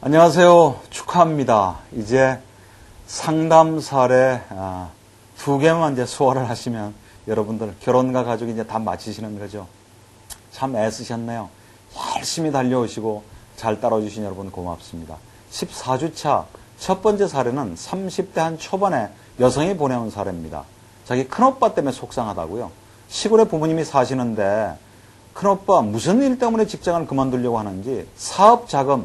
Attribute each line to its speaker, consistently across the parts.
Speaker 1: 안녕하세요. 축하합니다. 이제 상담 사례 2개만 이제 소화를 하시면 여러분들 결혼과 가족이 이제 다 마치시는 거죠. 참 애쓰셨네요. 열심히 달려오시고 잘 따라주신 여러분 고맙습니다. 14주차 첫 번째 사례는 30대 한 초반에 여성이 보내온 사례입니다. 자기 큰오빠 때문에 속상하다고요. 시골에 부모님이 사시는데 큰오빠 무슨 일 때문에 직장을 그만두려고 하는지 사업 자금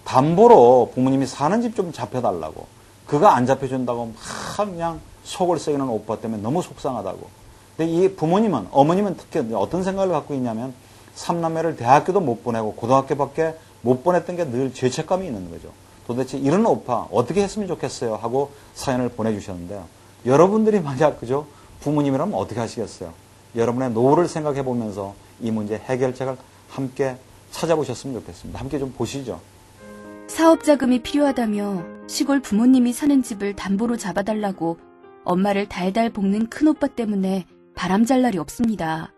Speaker 1: 담보로 부모님이 사는 집 좀 잡혀달라고, 그가 안 잡혀준다고 막 그냥 속을 썩이는 오빠 때문에 너무 속상하다고. 근데 이 부모님은, 어머님은 특히 어떤 생각을 갖고 있냐면 3남매를 대학교도 못 보내고 고등학교밖에 못 보냈던 게 늘 죄책감이 있는 거죠. 도대체 이런 오빠 어떻게 했으면 좋겠어요 하고 사연을 보내주셨는데요. 여러분들이 만약 그죠 부모님이라면 어떻게 하시겠어요? 여러분의 노후를 생각해 보면서 이 문제 해결책을 함께 찾아보셨으면 좋겠습니다. 함께 좀 보시죠.
Speaker 2: 사업 자금이 필요하다며 시골 부모님이 사는 집을 담보로 잡아달라고 엄마를 달달 볶는 큰오빠 때문에 바람잘 날이 없습니다.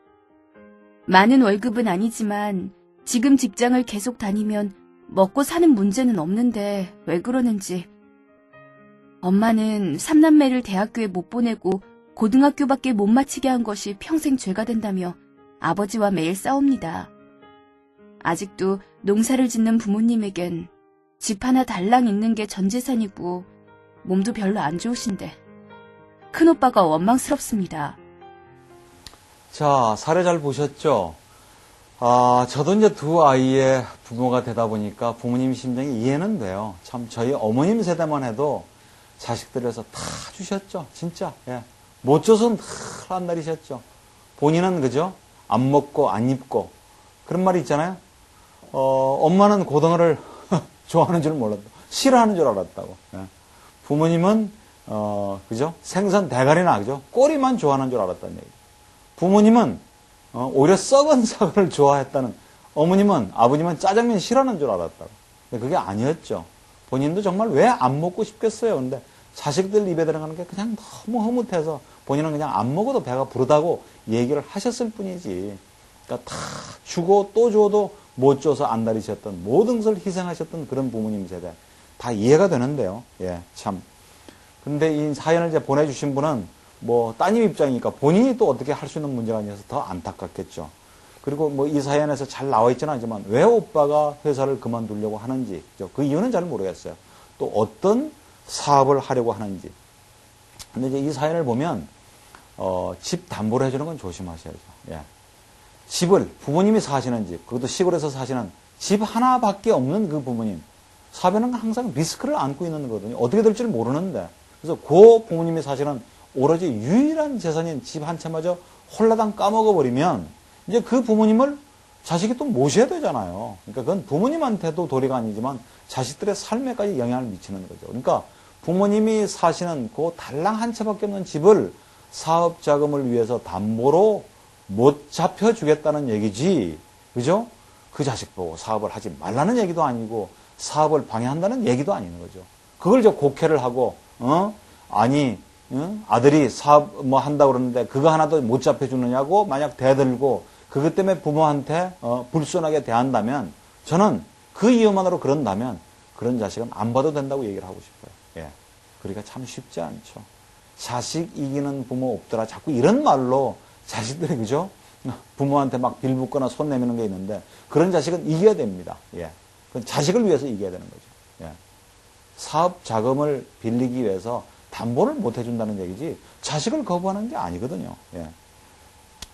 Speaker 2: 많은 월급은 아니지만 지금 직장을 계속 다니면 먹고 사는 문제는 없는데 왜 그러는지. 엄마는 3남매를 대학교에 못 보내고 고등학교밖에 못 마치게 한 것이 평생 죄가 된다며 아버지와 매일 싸웁니다. 아직도 농사를 짓는 부모님에겐 집 하나 달랑 있는 게 전 재산이고 몸도 별로 안 좋으신데 큰오빠가 원망스럽습니다.
Speaker 1: 자, 사례 잘 보셨죠? 저도 이제 두 아이의 부모가 되다 보니까 부모님 심정이 이해는 돼요. 참 저희 어머님 세대만 해도 자식들에서 다 주셨죠. 진짜. 예. 못 줘서는 다 안 내리셨죠. 본인은 그죠? 안 먹고 안 입고. 그런 말이 있잖아요. 엄마는 고등어를 좋아하는 줄 몰랐다. 싫어하는 줄 알았다고. 예. 부모님은 그죠? 생선 대가리나 그죠? 꼬리만 좋아하는 줄 알았다는 얘기. 부모님은 오히려 썩은 사과를 좋아했다는, 어머님은 아버님은 짜장면 싫어하는 줄 알았다고. 근데 그게 아니었죠. 본인도 정말 왜 안 먹고 싶겠어요. 근데 자식들 입에 들어가는 게 그냥 너무 흐뭇해서 본인은 그냥 안 먹어도 배가 부르다고 얘기를 하셨을 뿐이지. 그러니까 다 주고 또 줘도 못 줘서 안달이셨던, 모든 것을 희생하셨던 그런 부모님 세대. 다 이해가 되는데요. 예, 참. 근데 이 사연을 이제 보내주신 분은 뭐 따님 입장이니까 본인이 또 어떻게 할 수 있는 문제가 아니어서 더 안타깝겠죠. 그리고 뭐 이 사연에서 잘 나와 있지는 않지만 왜 오빠가 회사를 그만두려고 하는지, 그 이유는 잘 모르겠어요. 또 어떤 사업을 하려고 하는지. 근데 이제 이 사연을 보면 집 담보를 해주는 건 조심하셔야죠. 예. 집을, 부모님이 사시는 집, 그것도 시골에서 사시는 집 하나밖에 없는 그 부모님, 사변은 항상 리스크를 안고 있는 거거든요. 어떻게 될지를 모르는데. 그래서 그 부모님이 사시는 오로지 유일한 재산인 집 한 채마저 홀라당 까먹어버리면 이제 그 부모님을 자식이 또 모셔야 되잖아요. 그러니까 그건 부모님한테도 도리가 아니지만 자식들의 삶에까지 영향을 미치는 거죠. 그러니까 부모님이 사시는 그 달랑 한 채밖에 없는 집을 사업 자금을 위해서 담보로 못 잡혀주겠다는 얘기지, 그죠? 그 자식 보고 사업을 하지 말라는 얘기도 아니고 사업을 방해한다는 얘기도 아니는 거죠. 그걸 저 곡해를 하고, 아니, 아들이 사업 뭐 한다고 그러는데 그거 하나도 못 잡혀주느냐고 만약 대들고 그것 때문에 부모한테 불순하게 대한다면, 저는 그 이유만으로 그런다면 그런 자식은 안 봐도 된다고 얘기를 하고 싶어요. 예. 그러니까 참 쉽지 않죠. 자식 이기는 부모 없더라. 자꾸 이런 말로 자식들이 그죠? 부모한테 막 빌붙거나 손 내미는 게 있는데 그런 자식은 이겨야 됩니다. 예. 그건 자식을 위해서 이겨야 되는 거죠. 예. 사업 자금을 빌리기 위해서 담보를 못 해준다는 얘기지 자식을 거부하는 게 아니거든요. 예.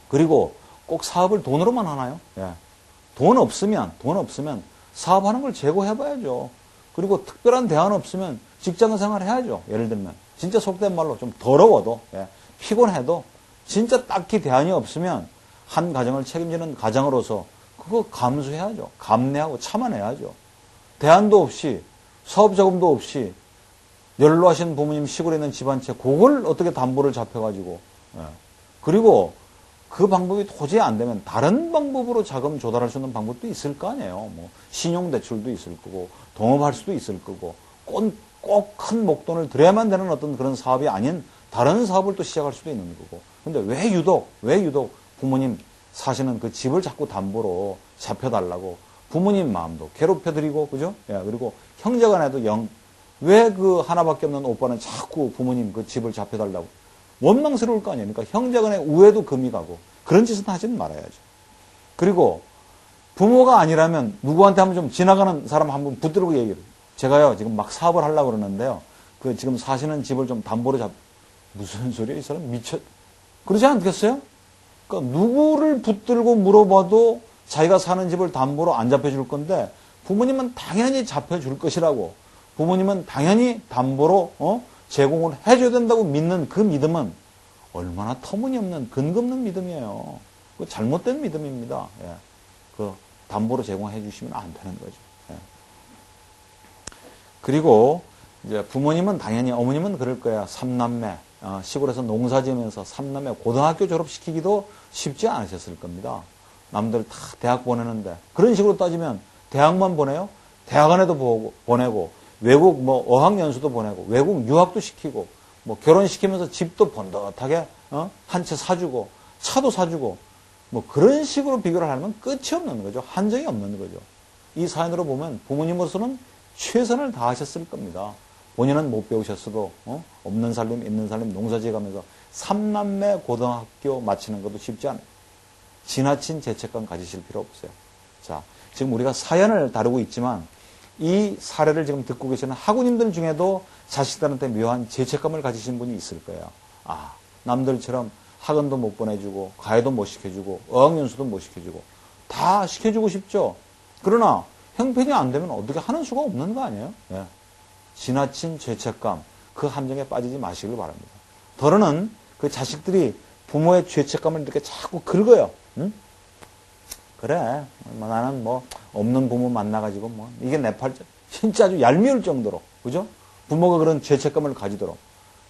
Speaker 1: 그리고 꼭 사업을 돈으로만 하나요? 예. 돈 없으면 사업하는 걸 재고해봐야죠. 그리고 특별한 대안 없으면 직장 생활 해야죠. 예를 들면 진짜 속된 말로 좀 더러워도, 예. 피곤해도 진짜 딱히 대안이 없으면 한 가정을 책임지는 가장으로서 그거 감수해야죠. 감내하고 참아내야죠. 대안도 없이 사업 자금도 없이 연로하신 부모님 시골에 있는 집 한 채, 그걸 어떻게 담보를 잡혀가지고, 예. 그리고 그 방법이 도저히 안 되면 다른 방법으로 자금 조달할 수 있는 방법도 있을 거 아니에요. 뭐 신용대출도 있을 거고 동업할 수도 있을 거고 꼭 큰 목돈을 들여야만 되는 어떤 그런 사업이 아닌 다른 사업을 또 시작할 수도 있는 거고. 근데 왜 유독 부모님 사시는 그 집을 자꾸 담보로 잡혀달라고 부모님 마음도 괴롭혀드리고, 그죠? 예, 그리고 형제간에도 왜 그 하나밖에 없는 오빠는 자꾸 부모님 그 집을 잡혀달라고. 원망스러울 거 아니에요. 그러니까 형제간의 우애도 금이 가고, 그런 짓은 하지는 말아야죠. 그리고 부모가 아니라면 누구한테 한번 좀 지나가는 사람 한번 붙들고 얘기를. 제가요, 지금 막 사업을 하려고 그러는데요. 그 지금 사시는 집을 좀 담보로 무슨 소리야? 이 사람 그러지 않겠어요? 그러니까 누구를 붙들고 물어봐도 자기가 사는 집을 담보로 안 잡혀줄 건데 부모님은 당연히 잡혀줄 것이라고. 부모님은 당연히 담보로 제공을 해줘야 된다고 믿는 그 믿음은 얼마나 터무니없는 근거 없는 믿음이에요. 그 잘못된 믿음입니다. 예. 그 담보로 제공해 주시면 안 되는 거죠. 예. 그리고 이제 부모님은 당연히 어머님은 그럴 거야. 삼남매 시골에서 농사 지으면서 삼남매 고등학교 졸업시키기도 쉽지 않으셨을 겁니다. 남들 다 대학 보내는데 그런 식으로 따지면 대학만 보내요? 대학원에도 보내고 외국 뭐 어학연수도 보내고 외국 유학도 시키고 뭐 결혼시키면서 집도 번듯하게 한 채 사주고 차도 사주고 뭐 그런 식으로 비교를 하면 끝이 없는 거죠. 한정이 없는 거죠. 이 사연으로 보면 부모님으로서는 최선을 다하셨을 겁니다. 본인은 못 배우셨어도 없는 살림 있는 살림 농사지어 가면서 삼남매 고등학교 마치는 것도 쉽지 않아요. 지나친 죄책감 가지실 필요 없어요. 자, 지금 우리가 사연을 다루고 있지만 이 사례를 지금 듣고 계시는 학우님들 중에도 자식들한테 묘한 죄책감을 가지신 분이 있을 거예요. 아, 남들처럼 학원도 못 보내주고 과외도 못 시켜주고 어학연수도 못 시켜주고 다 시켜주고 싶죠. 그러나 형편이 안 되면 어떻게 하는 수가 없는 거 아니에요? 예. 지나친 죄책감 그 함정에 빠지지 마시길 바랍니다. 더러는 그 자식들이 부모의 죄책감을 이렇게 자꾸 긁어요. 응? 그래, 나는 뭐 없는 부모 만나가지고 뭐 이게 내 팔자 진짜 아주 얄미울 정도로, 그죠? 부모가 그런 죄책감을 가지도록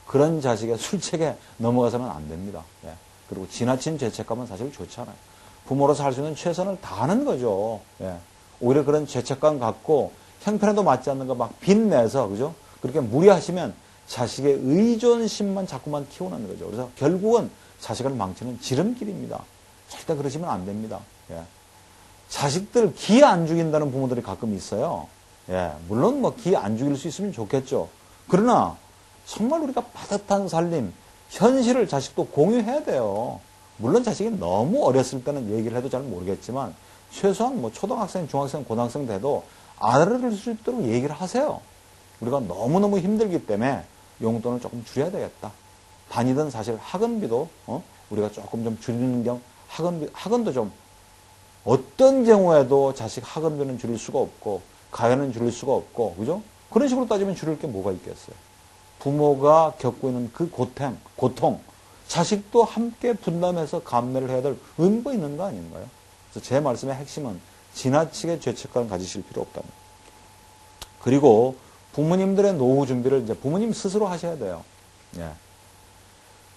Speaker 1: 그런 자식의 술책에 넘어가서는 안 됩니다. 예. 그리고 지나친 죄책감은 사실 좋지 않아요. 부모로서 할 수 있는 최선을 다하는 거죠. 예. 오히려 그런 죄책감 갖고 형편에도 맞지 않는 거 막 빚내서, 그죠? 그렇게 무리하시면 자식의 의존심만 자꾸만 키우는 거죠. 그래서 결국은 자식을 망치는 지름길입니다. 절대 그러시면 안 됩니다. 예. 자식들 기 안 죽인다는 부모들이 가끔 있어요. 예. 물론 뭐 기 안 죽일 수 있으면 좋겠죠. 그러나 정말 우리가 빠듯한 살림, 현실을 자식도 공유해야 돼요. 물론 자식이 너무 어렸을 때는 얘기를 해도 잘 모르겠지만 최소한 뭐 초등학생, 중학생, 고등학생 돼도 알아들을 수 있도록 얘기를 하세요. 우리가 너무너무 힘들기 때문에 용돈을 조금 줄여야 되겠다. 다니던 사실 학원비도 우리가 조금 좀 줄이는 겸 학원도 좀 어떤 경우에도 자식 학원비는 줄일 수가 없고 가연은 줄일 수가 없고, 그죠? 그런 식으로 따지면 줄일 게 뭐가 있겠어요? 부모가 겪고 있는 그 고통, 자식도 함께 분담해서 감내를 해야 될 의무가 있는 거 아닌가요? 그래서 제 말씀의 핵심은 지나치게 죄책감 가지실 필요 없답니다. 그리고 부모님들의 노후 준비를 이제 부모님 스스로 하셔야 돼요. 예.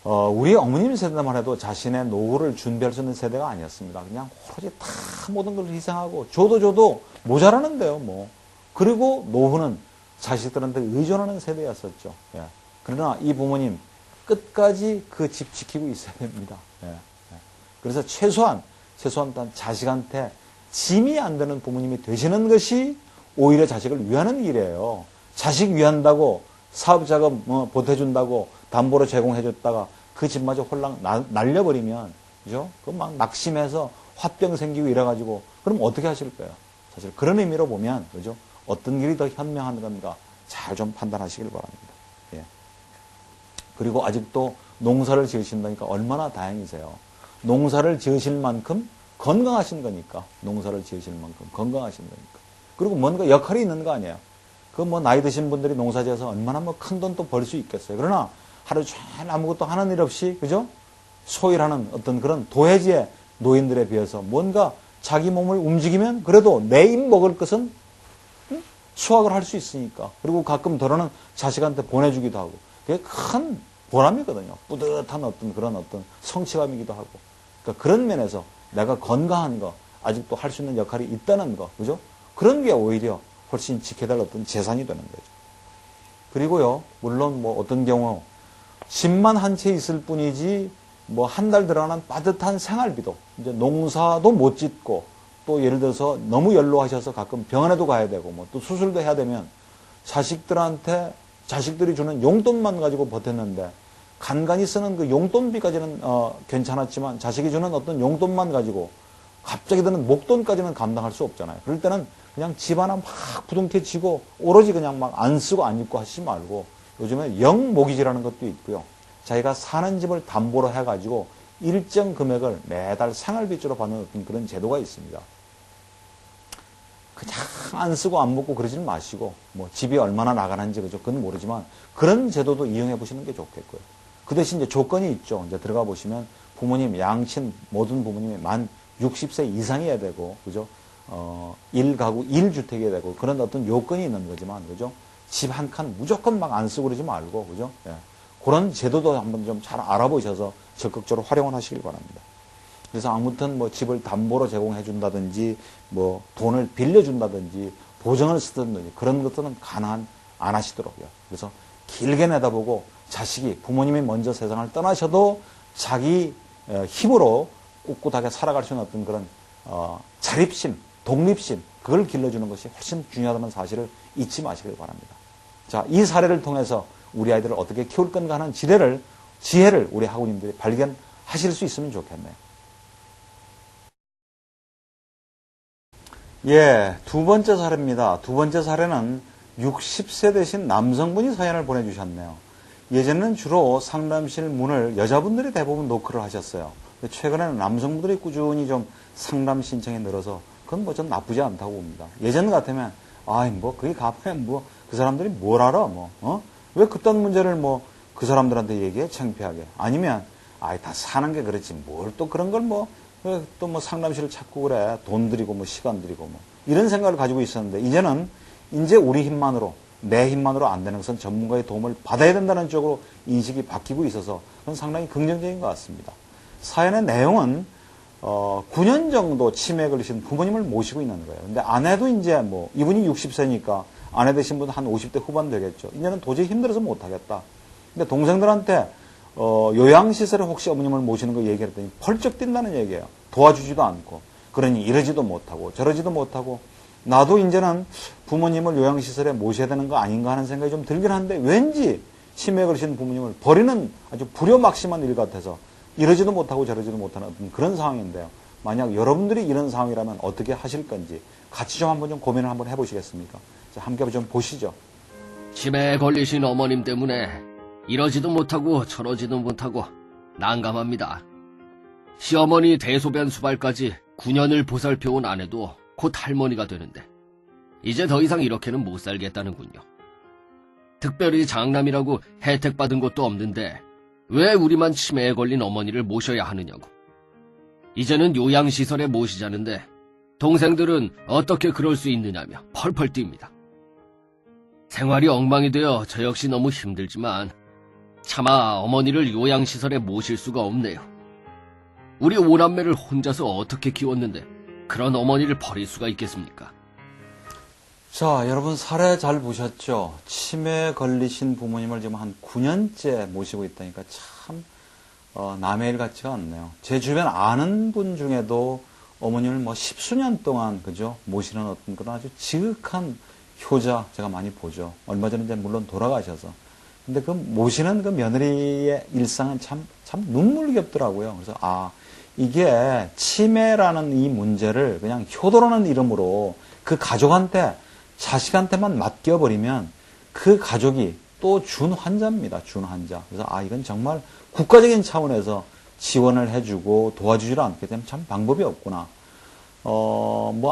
Speaker 1: 우리 어머님 세대만 해도 자신의 노후를 준비할 수 있는 세대가 아니었습니다. 그냥 오로지 다 모든 걸 희생하고 줘도 모자라는데요, 뭐. 그리고 노후는 자식들한테 의존하는 세대였었죠. 예. 그러나 이 부모님 끝까지 그 집 지키고 있어야 됩니다. 예. 예. 그래서 최소한 자식한테 짐이 안 되는 부모님이 되시는 것이 오히려 자식을 위하는 길이에요. 자식 위한다고 사업자금 보태준다고 담보로 제공해줬다가 그 집마저 홀랑 날려버리면, 그죠? 그 막 낙심해서 화병 생기고 이래가지고, 그럼 어떻게 하실 거예요? 사실 그런 의미로 보면, 그죠? 어떤 길이 더 현명한 건가 잘 좀 판단하시길 바랍니다. 예. 그리고 아직도 농사를 지으신다니까 얼마나 다행이세요. 농사를 지으실 만큼 건강하신 거니까, 농사를 지으실 만큼 건강하신 거니까. 그리고 뭔가 역할이 있는 거 아니에요. 그 뭐 나이 드신 분들이 농사 지어서 얼마나 뭐 큰 돈 또 벌 수 있겠어요. 그러나 하루 종일 아무것도 하는 일 없이, 그죠? 소일하는 어떤 그런 도해지의 노인들에 비해서 뭔가 자기 몸을 움직이면 그래도 내 입 먹을 것은 수확을 할 수 있으니까. 그리고 가끔 덜어는 자식한테 보내주기도 하고. 그게 큰 보람이거든요. 뿌듯한 어떤 성취감이기도 하고. 그러니까 그런 면에서 내가 건강한 거, 아직도 할 수 있는 역할이 있다는 거, 그죠? 그런 게 오히려 훨씬 지켜야 될 어떤 재산이 되는 거죠. 그리고요, 물론 뭐 어떤 경우 집만 한 채 있을 뿐이지 뭐 한 달 들어가는 빠듯한 생활비도 이제 농사도 못 짓고 또 예를 들어서 너무 연로하셔서 가끔 병원에도 가야 되고 뭐 또 수술도 해야 되면 자식들한테 자식들이 주는 용돈만 가지고 버텼는데 간간히 쓰는 그 용돈비까지는 괜찮았지만 자식이 주는 어떤 용돈만 가지고 갑자기 드는 목돈까지는 감당할 수 없잖아요. 그럴 때는 그냥 집 하나 막 부둥켜 지고 오로지 그냥 막 안 쓰고 안 입고 하시지 말고 요즘에 영모기지라는 것도 있고요. 자기가 사는 집을 담보로 해가지고 일정 금액을 매달 생활비조로 받는 어떤 그런 제도가 있습니다. 그냥 안 쓰고 안 먹고 그러지는 마시고 뭐 집이 얼마나 나가는지 그죠? 그건 모르지만 그런 제도도 이용해 보시는 게 좋겠고요. 그 대신 이제 조건이 있죠. 이제 들어가 보시면 부모님 양친 모든 부모님이 만 60세 이상이어야 되고 그죠? 1가구 1주택이어야 되고 그런 어떤 요건이 있는 거지만 그죠? 집 한 칸 무조건 막 안 쓰고 그러지 말고 그죠? 예. 그런 제도도 한번 좀 잘 알아보셔서 적극적으로 활용을 하시길 바랍니다. 그래서 아무튼 뭐 집을 담보로 제공해 준다든지 뭐 돈을 빌려 준다든지 보증을 쓰든지 그런 것들은 가능한 안 하시도록요. 그래서 길게 내다보고 자식이 부모님이 먼저 세상을 떠나셔도 자기 힘으로 꿋꿋하게 살아갈 수 있는 어떤 그런 자립심, 독립심 그걸 길러주는 것이 훨씬 중요하다는 사실을 잊지 마시길 바랍니다. 자, 이 사례를 통해서 우리 아이들을 어떻게 키울 건가 하는 지혜를 우리 학우님들이 발견하실 수 있으면 좋겠네요. 예, 두 번째 사례입니다. 두 번째 사례는 60세 되신 남성분이 사연을 보내주셨네요. 예전에는 주로 상담실 문을 여자분들이 대부분 노크를 하셨어요. 최근에는 남성분들이 꾸준히 좀 상담 신청이 늘어서 그건 뭐 좀 나쁘지 않다고 봅니다. 예전 같으면 그게 가면 그 사람들이 뭘 알아 왜 그딴 문제를 그 사람들한테 얘기해 창피하게 아니면 다 사는 게 그렇지 뭘 또 그런 걸 또 상담실을 찾고 그래 돈 들이고 시간 들이고 이런 생각을 가지고 있었는데 이제는 이제 우리 힘만으로 내 힘만으로 안 되는 것은 전문가의 도움을 받아야 된다는 쪽으로 인식이 바뀌고 있어서 그건 상당히 긍정적인 것 같습니다. 사연의 내용은 9년 정도 치매에 걸리신 부모님을 모시고 있는 거예요. 근데 아내도 이제 이분이 60세니까 아내 되신 분은 한 50대 후반 되겠죠. 이제는 도저히 힘들어서 못 하겠다. 근데 동생들한테 요양시설에 혹시 어머님을 모시는 거 얘기했더니 펄쩍 뛴다는 얘기예요. 도와주지도 않고 그러니 이러지도 못하고 저러지도 못하고 나도 이제는 부모님을 요양시설에 모셔야 되는 거 아닌가 하는 생각이 좀 들긴 한데 왠지 치매에 걸리신 부모님을 버리는 아주 불효막심한 일 같아서 이러지도 못하고 저러지도 못하는 어떤 그런 상황인데요. 만약 여러분들이 이런 상황이라면 어떻게 하실 건지 같이 좀 한번 좀 고민을 한번 해보시겠습니까? 자, 함께 좀 보시죠.
Speaker 3: 치매에 걸리신 어머님 때문에 이러지도 못하고 저러지도 못하고 난감합니다. 시어머니 대소변 수발까지 9년을 보살펴온 아내도 곧 할머니가 되는데 이제 더 이상 이렇게는 못 살겠다는군요. 특별히 장남이라고 혜택 받은 것도 없는데 왜 우리만 치매에 걸린 어머니를 모셔야 하느냐고. 이제는 요양시설에 모시자는데 동생들은 어떻게 그럴 수 있느냐며 펄펄 뜁니다. 생활이 엉망이 되어 저 역시 너무 힘들지만 차마 어머니를 요양시설에 모실 수가 없네요. 우리 오남매를 혼자서 어떻게 키웠는데 그런 어머니를 버릴 수가 있겠습니까?
Speaker 1: 자, 여러분 사례 잘 보셨죠? 치매에 걸리신 부모님을 지금 한 9년째 모시고 있다니까 참 남의 일 같지가 않네요. 제 주변 아는 분 중에도 어머님을 10수년 동안 그죠? 모시는 어떤 그런 아주 지극한 효자 제가 많이 보죠. 얼마 전에 이제 물론 돌아가셔서. 근데 그 모시는 그 며느리의 일상은 참 눈물겹더라고요. 그래서 이게 치매라는 이 문제를 그냥 효도라는 이름으로 그 가족한테 자식한테만 맡겨버리면 그 가족이 또 준 환자입니다. 준 환자. 그래서 이건 정말 국가적인 차원에서 지원을 해주고 도와주지를 않게 되면 참 방법이 없구나.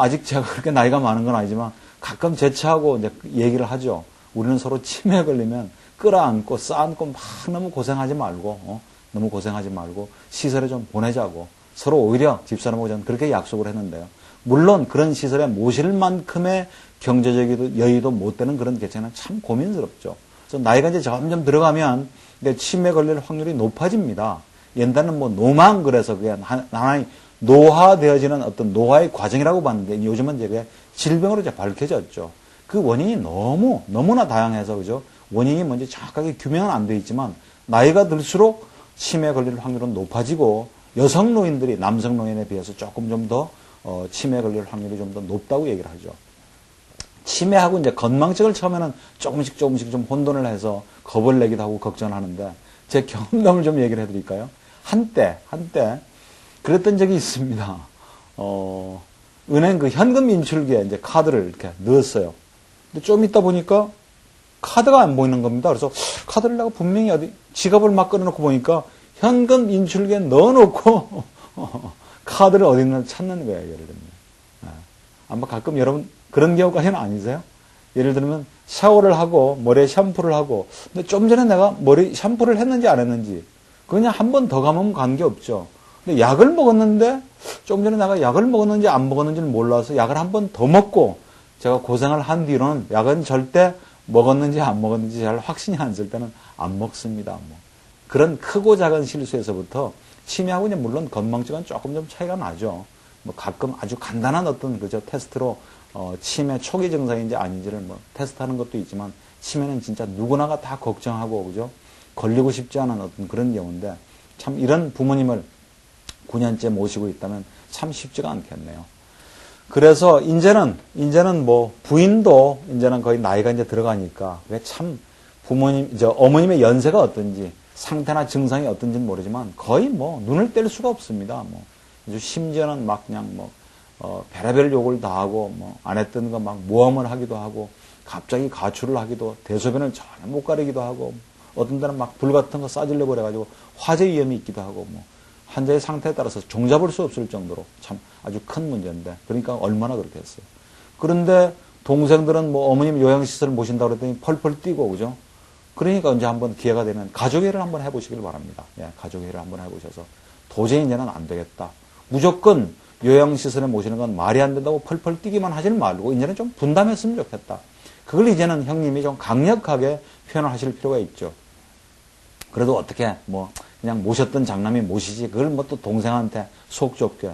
Speaker 1: 아직 제가 그렇게 나이가 많은 건 아니지만 가끔 재차하고 이제 얘기를 하죠. 우리는 서로 치매에 걸리면 끌어안고 싸안고 막 너무 고생하지 말고 시설에 좀 보내자고 서로 오히려 집사람하고 저는 그렇게 약속을 했는데요. 물론 그런 시설에 모실 만큼의 경제적 여유도 못 되는 그런 계층은 참 고민스럽죠. 그래서 나이가 이제 점점 들어가면 치매 걸릴 확률이 높아집니다. 옛날에는 노망 그래서 그게 하나의 노화되어지는 어떤 노화의 과정이라고 봤는데 요즘은 이제 질병으로 이제 밝혀졌죠. 그 원인이 너무나 다양해서 그죠? 원인이 뭔지 정확하게 규명은 안 돼 있지만 나이가 들수록 치매에 걸릴 확률은 높아지고 여성 노인들이 남성 노인에 비해서 조금 좀 더 치매에 걸릴 확률이 좀 더 높다고 얘기를 하죠. 치매하고 이제 건망증을 처음에는 조금씩 좀 혼돈을 해서 겁을 내기도 하고 걱정을 하는데 제 경험담을 좀 얘기를 해드릴까요? 한때 그랬던 적이 있습니다. 은행 그 현금 인출기에 이제 카드를 이렇게 넣었어요. 근데 좀 있다 보니까 카드가 안 보이는 겁니다. 그래서 카드를 내가 분명히 어디 지갑을 막 꺼내놓고 보니까 현금 인출기에 넣어놓고 카드를 어디 있는지 찾는 거예요. 예를 들면. 아마 가끔 여러분 그런 경우까지는 아니세요? 예를 들면 샤워를 하고 머리에 샴푸를 하고 근데 좀 전에 내가 머리 샴푸를 했는지 안 했는지 그냥 한 번 더 감으면 관계없죠. 근데 약을 먹었는데 좀 전에 내가 약을 먹었는지 안 먹었는지를 몰라서 약을 한 번 더 먹고 제가 고생을 한 뒤로는 약은 절대 먹었는지 안 먹었는지 잘 확신이 안 쓸 때는 안 먹습니다. 뭐. 그런 크고 작은 실수에서부터 치매하고 이제 물론 건망증은 조금 좀 차이가 나죠. 뭐 가끔 아주 간단한 어떤 그저 테스트로 치매 초기 증상인지 아닌지를 뭐 테스트하는 것도 있지만 치매는 진짜 누구나가 다 걱정하고 그죠? 걸리고 싶지 않은 어떤 그런 경우인데 참 이런 부모님을 9년째 모시고 있다면 참 쉽지가 않겠네요. 그래서 이제는 뭐 부인도 이제는 거의 나이가 이제 들어가니까 왜 참 부모님 어머님의 연세가 어떤지 상태나 증상이 어떤지는 모르지만 거의 뭐 눈을 뗄 수가 없습니다. 뭐 심지어는 막 그냥 뭐 별의별 욕을 다 하고 뭐 안 했던 거 막 모함을 하기도 하고 갑자기 가출을 하기도 대소변을 전혀 못 가리기도 하고 어떤 데는 막 불 같은 거 싸질려 버려가지고 화재 위험이 있기도 하고 뭐 환자의 상태에 따라서 종잡을 수 없을 정도로 참 아주 큰 문제인데 그러니까 얼마나 그렇게 했어요. 그런데 동생들은 뭐 어머님 요양시설 모신다고 그랬더니 펄펄 뛰고 그죠? 그러니까 언제 한번 기회가 되면 가족회의를 한번 해보시길 바랍니다. 예, 가족회의를 한번 해보셔서 도저히 이제는 안 되겠다. 무조건 요양시설에 모시는 건 말이 안 된다고 펄펄 뛰기만 하지 말고 이제는 좀 분담했으면 좋겠다. 그걸 이제는 형님이 좀 강력하게 표현을 하실 필요가 있죠. 그래도 어떻게 뭐 그냥 모셨던 장남이 모시지 그걸 뭐 또 동생한테 속 좁게.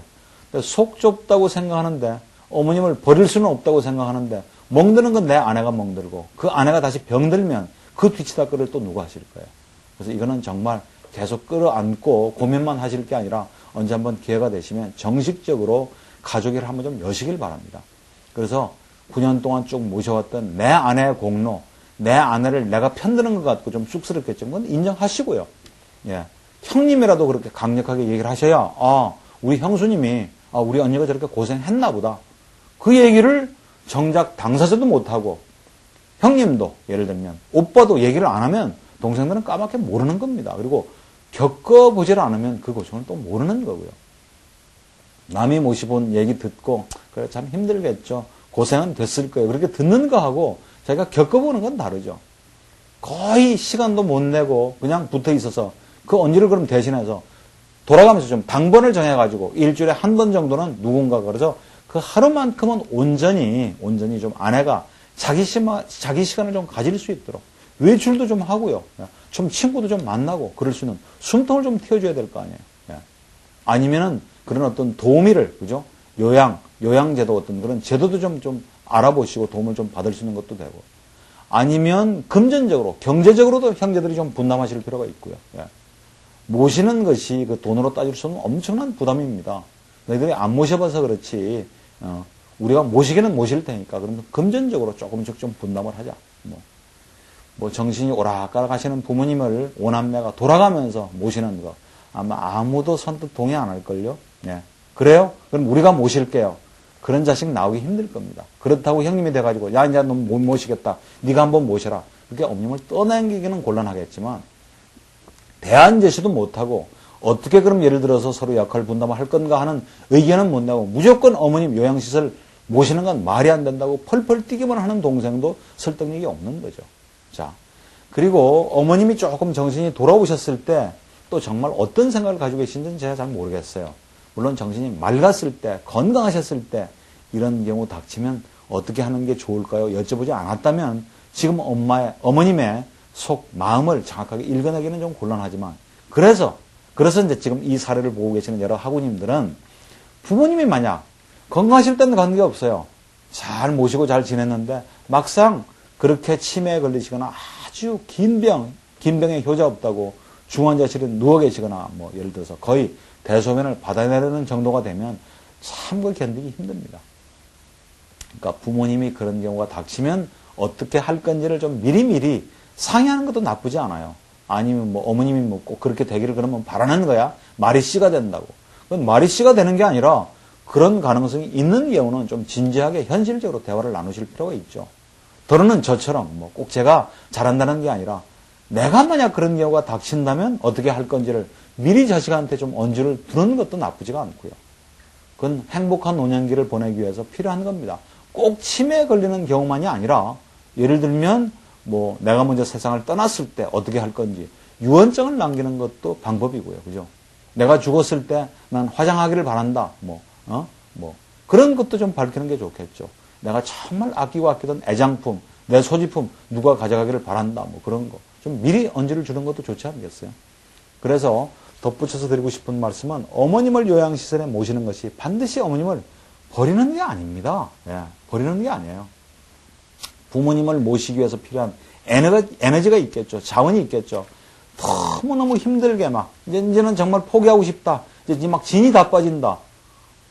Speaker 1: 속 좁다고 생각하는데 어머님을 버릴 수는 없다고 생각하는데 멍드는 건 내 아내가 멍들고 그 아내가 다시 병들면 그 뒤치다거리를 또 누가 하실 거예요. 그래서 이거는 정말 계속 끌어안고 고민만 하실 게 아니라 언제 한번 기회가 되시면 정식적으로 가족회를 한번 좀 여시길 바랍니다. 그래서 9년 동안 쭉 모셔왔던 내 아내의 공로, 내 아내를 내가 편드는 것 같고 좀 쑥스럽겠지만 그건 인정하시고요. 예. 형님이라도 그렇게 강력하게 얘기를 하셔야 우리 형수님이 우리 언니가 저렇게 고생했나 보다. 그 얘기를 정작 당사자도 못하고 형님도 예를 들면 오빠도 얘기를 안 하면 동생들은 까맣게 모르는 겁니다. 그리고 겪어보질 않으면 그 고충을 또 모르는 거고요. 남이 모시본 얘기 듣고 그래 참 힘들겠죠. 고생은 됐을 거예요. 그렇게 듣는 거하고 자기가 겪어보는 건 다르죠. 거의 시간도 못 내고 그냥 붙어 있어서 그 언니를 그럼 대신해서 돌아가면서 좀 당번을 정해가지고 일주일에 한 번 정도는 누군가가 그래서 그 하루만큼은 온전히 좀 아내가 자기 시간을 좀 가질 수 있도록 외출도 좀 하고요. 좀 친구도 좀 만나고 그럴 수 있는 숨통을 좀 틔워줘야 될 거 아니에요. 아니면은 그런 어떤 도우미를 그죠? 요양제도 어떤 그런 제도도 좀 알아보시고 도움을 좀 받을 수 있는 것도 되고 아니면 금전적으로 경제적으로도 형제들이 좀 분담하실 필요가 있고요. 모시는 것이 그 돈으로 따질 수는 엄청난 부담입니다. 너희들이 안 모셔봐서 그렇지 우리가 모시기는 모실 테니까 그러면 금전적으로 조금씩 좀 분담을 하자. 뭐 정신이 오락가락 하시는 부모님을 오남매가 돌아가면서 모시는 거 아마 아무도 선뜻 동의 안 할걸요. 그래요? 그럼 우리가 모실게요. 그런 자식 나오기 힘들 겁니다. 그렇다고 형님이 돼가지고 야 이제 너 못 모시겠다. 네가 한번 모셔라. 그렇게 어머님을 떠넘기기는 곤란하겠지만 대안 제시도 못하고 어떻게 그럼 예를 들어서 서로 역할 분담을 할 건가 하는 의견은 못 내고 무조건 어머님 요양시설 모시는 건 말이 안 된다고 펄펄 뛰기만 하는 동생도 설득력이 없는 거죠. 자, 그리고 어머님이 조금 정신이 돌아오셨을 때 또 정말 어떤 생각을 가지고 계신지는 제가 잘 모르겠어요. 물론 정신이 맑았을 때, 건강하셨을 때 이런 경우 닥치면 어떻게 하는 게 좋을까요? 여쭤보지 않았다면 지금 어머님의 속 마음을 정확하게 읽어내기는 좀 곤란하지만 그래서 이제 지금 이 사례를 보고 계시는 여러 학우님들은 부모님이 만약 건강하실 때는 관계없어요. 잘 모시고 잘 지냈는데 막상 그렇게 치매에 걸리시거나 아주 긴 병에 효자 없다고 중환자실에 누워 계시거나 뭐 예를 들어서 거의 대소변을 받아내려는 정도가 되면 참 그 견디기 힘듭니다. 그러니까 부모님이 그런 경우가 닥치면 어떻게 할 건지를 좀 미리미리 상의하는 것도 나쁘지 않아요. 아니면 뭐 어머님이 뭐 꼭 그렇게 되기를 그러면 바라는 거야. 말이 씨가 된다고. 그건 말이 씨가 되는 게 아니라 그런 가능성이 있는 경우는 좀 진지하게 현실적으로 대화를 나누실 필요가 있죠. 더러는 저처럼 뭐 꼭 제가 잘한다는 게 아니라 내가 만약 그런 경우가 닥친다면 어떻게 할 건지를 미리 자식한테 좀 언지를 두는 것도 나쁘지가 않고요. 그건 행복한 노년기를 보내기 위해서 필요한 겁니다. 꼭 치매에 걸리는 경우만이 아니라 예를 들면 뭐 내가 먼저 세상을 떠났을 때 어떻게 할 건지 유언장을 남기는 것도 방법이고요. 그죠? 내가 죽었을 때 난 화장하기를 바란다. 뭐 그런 것도 좀 밝히는 게 좋겠죠. 내가 정말 아끼고 아끼던 애장품, 내 소지품 누가 가져가기를 바란다. 뭐 그런 거. 좀 미리 언지를 주는 것도 좋지 않겠어요? 그래서 덧붙여서 드리고 싶은 말씀은 어머님을 요양시설에 모시는 것이 반드시 어머님을 버리는 게 아닙니다. 예, 버리는 게 아니에요. 부모님을 모시기 위해서 필요한 에너지가 있겠죠. 자원이 있겠죠. 너무너무 힘들게 막, 이제는 정말 포기하고 싶다. 이제 막 진이 다 빠진다.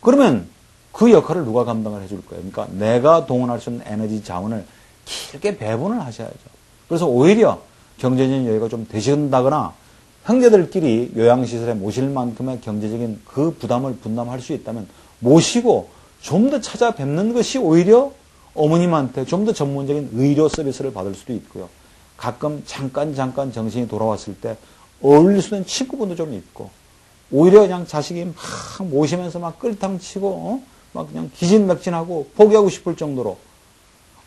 Speaker 1: 그러면 그 역할을 누가 감당을 해줄 거예요? 그러니까 내가 동원할 수 있는 에너지 자원을 길게 배분을 하셔야죠. 그래서 오히려 경제적인 여유가 좀 되신다거나 형제들끼리 요양시설에 모실 만큼의 경제적인 그 부담을 분담할 수 있다면 모시고 좀 더 찾아뵙는 것이 오히려 어머님한테 좀 더 전문적인 의료 서비스를 받을 수도 있고요. 가끔 잠깐 정신이 돌아왔을 때 어울릴 수 있는 친구분도 좀 있고 오히려 그냥 자식이 막 모시면서 막 끌탕 치고 막 그냥 기진맥진하고 포기하고 싶을 정도로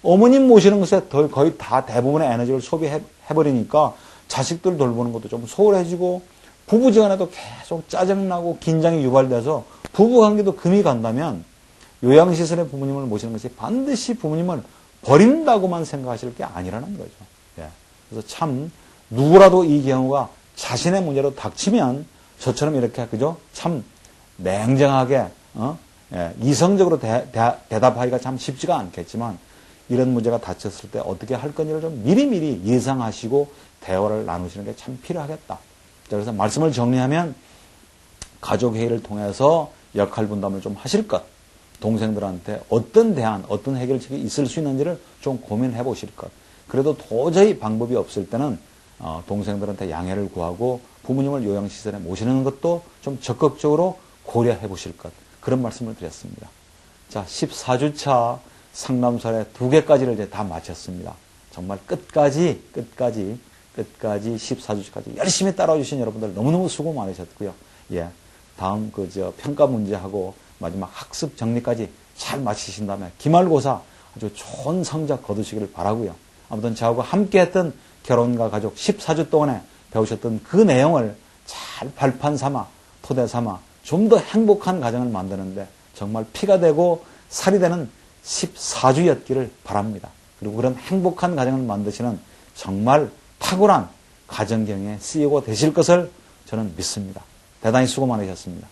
Speaker 1: 어머님 모시는 것에 거의 다 대부분의 에너지를 소비해버리니까 자식들 돌보는 것도 좀 소홀해지고 부부지간에도 계속 짜증나고 긴장이 유발돼서 부부관계도 금이 간다면 요양시설의 부모님을 모시는 것이 반드시 부모님을 버린다고만 생각하실 게 아니라는 거죠. 예. 그래서 참 누구라도 이 경우가 자신의 문제로 닥치면 저처럼 이렇게 그죠? 참 냉정하게 이성적으로 대답하기가 참 쉽지가 않겠지만 이런 문제가 닥쳤을 때 어떻게 할 건지를 좀 미리미리 예상하시고 대화를 나누시는 게 참 필요하겠다. 그래서 말씀을 정리하면 가족회의를 통해서 역할 분담을 좀 하실 것, 동생들한테 어떤 대안, 어떤 해결책이 있을 수 있는지를 좀 고민해 보실 것. 그래도 도저히 방법이 없을 때는 동생들한테 양해를 구하고 부모님을 요양시설에 모시는 것도 좀 적극적으로 고려해 보실 것. 그런 말씀을 드렸습니다. 자, 14주차 상담사례 2개까지를 이제 다 마쳤습니다. 정말 끝까지 14주까지 열심히 따라와 주신 여러분들 너무너무 수고 많으셨고요. 예. 다음 평가 문제하고 마지막 학습 정리까지 잘 마치신 다음에 기말고사 아주 좋은 성적 거두시기를 바라고요. 아무튼 저하고 함께 했던 결혼과 가족 14주 동안에 배우셨던 그 내용을 잘 발판 삼아 토대 삼아 좀 더 행복한 가정을 만드는데 정말 피가 되고 살이 되는 14주였기를 바랍니다. 그리고 그런 행복한 가정을 만드시는 정말 탁월한 가정경영의 CEO가 되실 것을 저는 믿습니다. 대단히 수고 많으셨습니다.